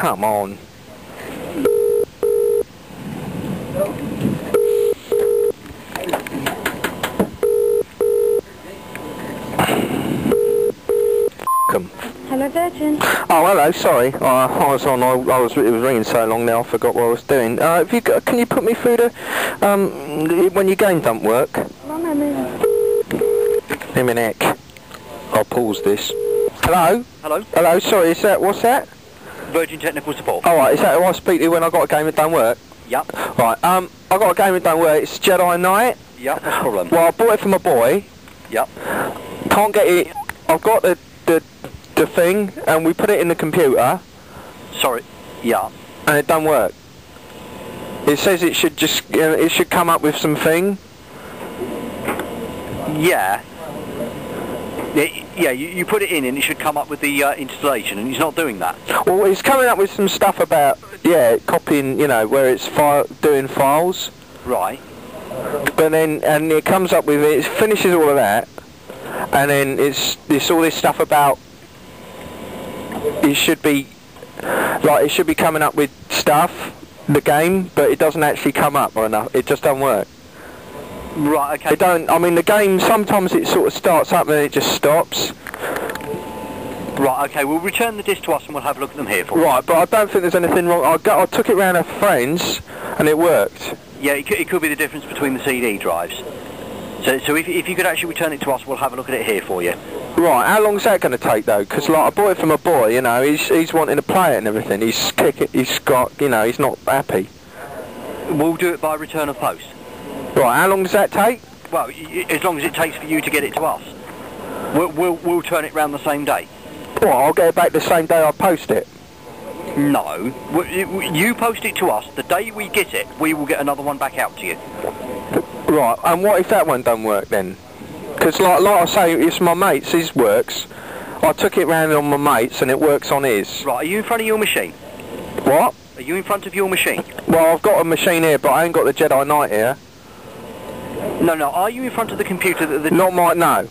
come on. Hello, Virgin. Oh, hello. Sorry, it was ringing so long now. I forgot what I was doing. Can you put me through the when your game don't work? One moment. Give me a minute. I'll pause this. Hello. Hello. Hello. Sorry. What's that? Virgin Technical Support. All right. Is that who I speak to when I got a game that don't work? Yep. Right. I got a game that don't work. It's Jedi Knight. Yep. What's the problem? Well, I bought it for my boy. Yep. Can't get it. I've got the thing, and we put it in the computer. Sorry. Yeah. And it don't work. It says it should just, it should come up with some thing. Yeah. Yeah, you put it in and it should come up with the installation, and it's not doing that. Well, it's coming up with some stuff about, copying, where it's doing files. Right. But then, and it comes up with it finishes all of that, and then it's all this stuff about, it should be coming up with stuff, the game, but it doesn't actually come up or enough. It just don't work. Right, okay. The game, sometimes it sort of starts up and then it just stops. Right, okay, we'll return the disc to us and we'll have a look at them here for you. Right, but I don't think there's anything wrong. I took it round a friend's and it worked. Yeah, it could be the difference between the CD drives. So if you could actually return it to us, we'll have a look at it here for you. Right, how long's that going to take though? Because I bought it for my boy, he's wanting to play it and everything. He's not happy. We'll do it by return of post. Right, how long does that take? Well, as long as it takes for you to get it to us. We'll turn it round the same day. Well, I'll get it back the same day I post it. No, you post it to us. The day we get it, we will get another one back out to you. Right, and what if that one don't work then? Because like I say, it's my mate's, his works. I took it round on my mate's and it works on his. Right, are you in front of your machine? What? Are you in front of your machine? Well, I've got a machine here, but I ain't got the Jedi Knight here. No, are you in front of the computer that Not my, no.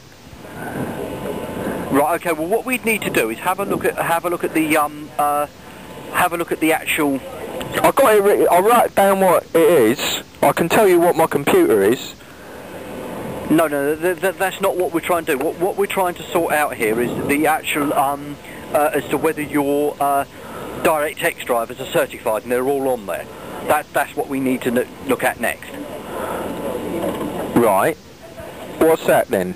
Right, okay, well what we'd need to do is have a look at the actual... I got it. I write down what it is. I can tell you what my computer is. No, that's not what we're trying to do. What we're trying to sort out here is the actual, as to whether your DirectX drivers are certified and they're all on there. That's what we need to look at next. Right. What's that then?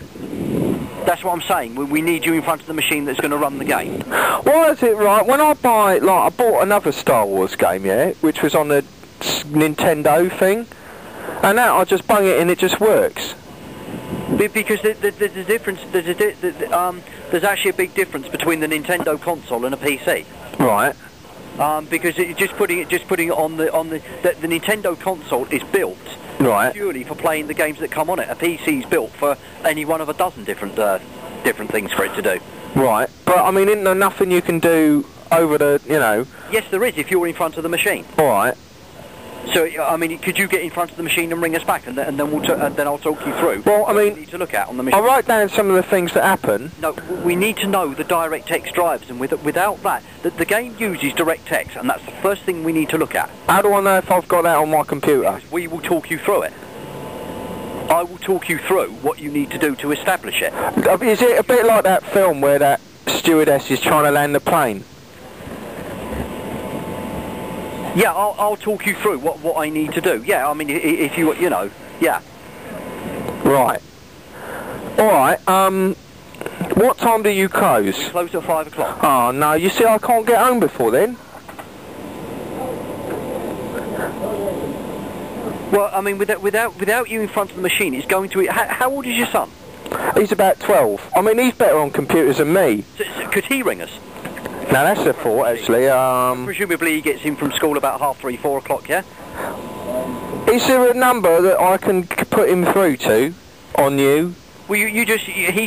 That's what I'm saying. We need you in front of the machine that's going to run the game. Why is it right? When I bought another Star Wars game, which was on the Nintendo thing, and now I just bung it and it just works. Because there's a difference. There's actually a big difference between the Nintendo console and a PC. Right. Because just putting it on the Nintendo console is built purely for playing the games that come on it. A PC is built for any one of a dozen different things for it to do. Right, but I mean, isn't there nothing you can do over the, Yes, there is if you're in front of the machine. All right. So I mean, could you get in front of the machine and ring us back, and then I'll talk you through. Well, I mean, what we need to look at on the machine. I'll write down some of the things that happen. No, we need to know the DirectX drivers, and without that, the game uses DirectX, and that's the first thing we need to look at. How do I know if I've got that on my computer? Because we will talk you through it. I will talk you through what you need to do to establish it. Is it a bit like that film where that stewardess is trying to land the plane? Yeah, I'll talk you through what I need to do. Yeah, I mean, if you yeah. Right. All right. What time do you close? We close at 5 o'clock. Oh no, you see, I can't get home before then. Well, I mean, without you in front of the machine, it's going to. How old is your son? He's about 12. I mean, he's better on computers than me. So could he ring us? Now that's a thought, actually. Presumably he gets in from school about 3:30, 4 o'clock, yeah? Is there a number that I can put him through to on you? Well, he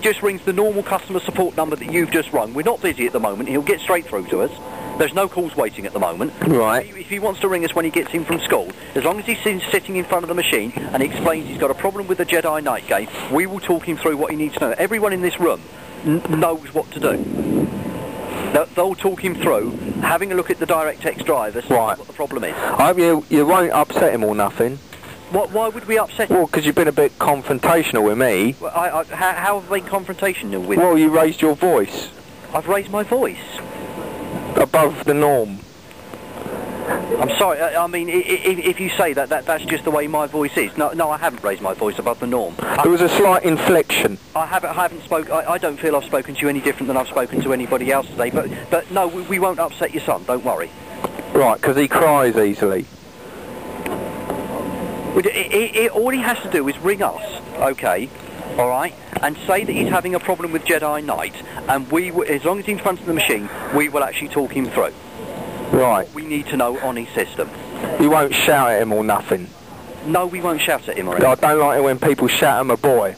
just rings the normal customer support number that you've just rung. We're not busy at the moment. He'll get straight through to us. There's no calls waiting at the moment. Right. If he wants to ring us when he gets in from school, as long as he's sitting in front of the machine and he explains he's got a problem with the Jedi Knight game, we will talk him through what he needs to know. Everyone in this room knows what to do. They'll talk him through, having a look at the DirectX driver, see Right. what the problem is. I hope you won't upset him or nothing. Why would we upset him? Well, because you've been a bit confrontational with me. Well, how have they confrontational with? Well, you raised your voice I've raised my voice. above the norm. I'm sorry. I mean, if you say that's just the way my voice is. No, I haven't raised my voice above the norm. There was a slight inflection. I haven't spoke. I don't feel I've spoken to you any different than I've spoken to anybody else today. But no, we won't upset your son. Don't worry. Right, because he cries easily. All he has to do is ring us, okay, all right, and say that he's having a problem with Jedi Knight, and as long as he's in front of the machine, we will actually talk him through. Right. We need to know on his system. You won't shout at him or nothing. No, we won't shout at him or I anything. don't like it when people shout at my boy.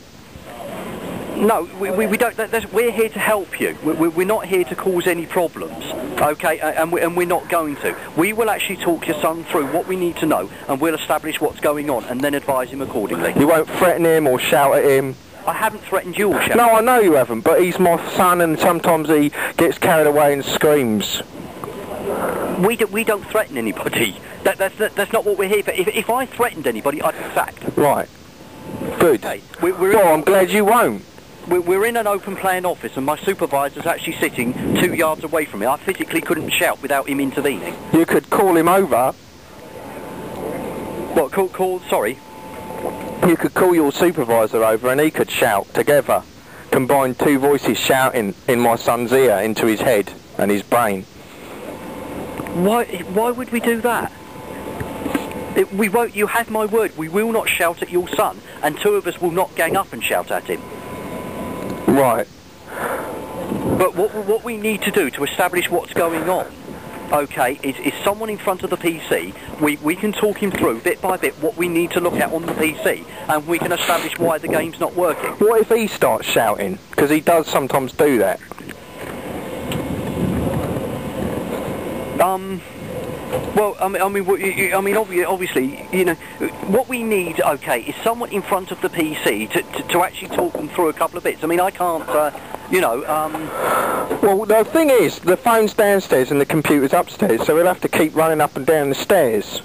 No, we don't. We're here to help you. We're not here to cause any problems, okay? And we're not going to. We will actually talk your son through what we need to know, and we'll establish what's going on, and then advise him accordingly. You won't threaten him or shout at him. I haven't threatened you or shouted. No, I know you haven't, but he's my son, and sometimes he gets carried away and screams. We don't threaten anybody. That's not what we're here for. If I threatened anybody, I'd be sacked. Right. Good. Okay. Well, I'm glad you won't. We're in an open plan office, and my supervisor's actually sitting 2 yards away from me. I physically couldn't shout without him intervening. You could call him over. What? Call? Sorry. You could call your supervisor over and he could shout together. Combine two voices shouting in my son's ear into his head and his brain. Why would we do that? We won't. You have my word. We will not shout at your son, and two of us will not gang up and shout at him. Right. But what we need to do to establish what's going on, okay, is someone in front of the PC. We can talk him through bit by bit what we need to look at on the PC, and we can establish why the game's not working. What if he starts shouting? Because he does sometimes do that. Well, obviously, you know, what we need, okay, is someone in front of the PC to actually talk them through a couple of bits. I mean, I can't, Well, the thing is, the phone's downstairs and the computer's upstairs, so he'll have to keep running up and down the stairs.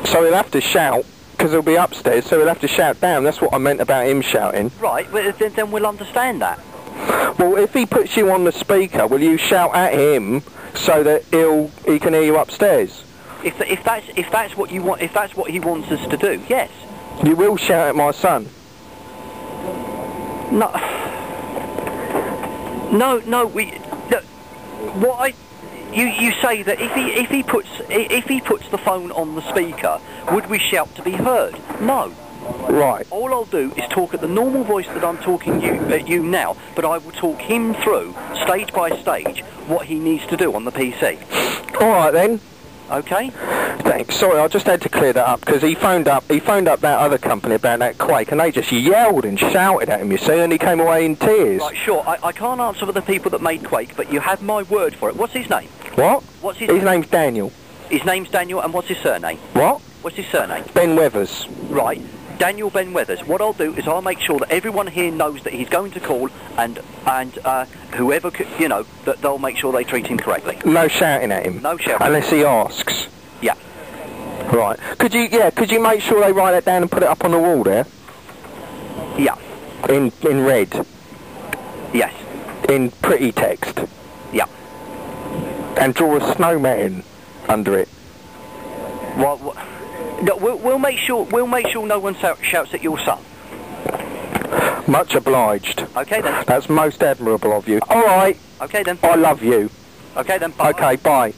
So he'll have to shout, because he'll be upstairs, so he'll have to shout down. That's what I meant about him shouting. Right, but then we'll understand that. Well, if he puts you on the speaker, will you shout at him so that he can hear you upstairs? If that's what you want, if that's what he wants us to do, yes. You will shout at my son. You say that if he puts the phone on the speaker, would we shout to be heard? No. Right. All I'll do is talk at the normal voice that I'm talking at you now, but I will talk him through, stage by stage, what he needs to do on the PC. All right then. Okay? Thanks. Sorry, I just had to clear that up because he phoned up that other company about that Quake, and they just yelled and shouted at him, you see, and he came away in tears. Right, sure. I can't answer for the people that made Quake, but you have my word for it. What's his name? What? What's his name's Daniel. His name's Daniel, and what's his surname? What? What's his surname? Ben Weathers. Right. Daniel Ben Weathers. What I'll do is I'll make sure that everyone here knows that he's going to call, and whoever, that they'll make sure they treat him correctly. No shouting at him. No shouting. Unless he asks. Yeah. Right. Could you make sure they write that down and put it up on the wall there? Yeah. In red. Yes. In pretty text. Yeah. And draw a snowman under it. Well, no, we'll make sure no one shouts at your son. Much obliged. Okay then. That's most admirable of you. All right. Okay then. I love you. Okay then. Bye. Okay. Bye.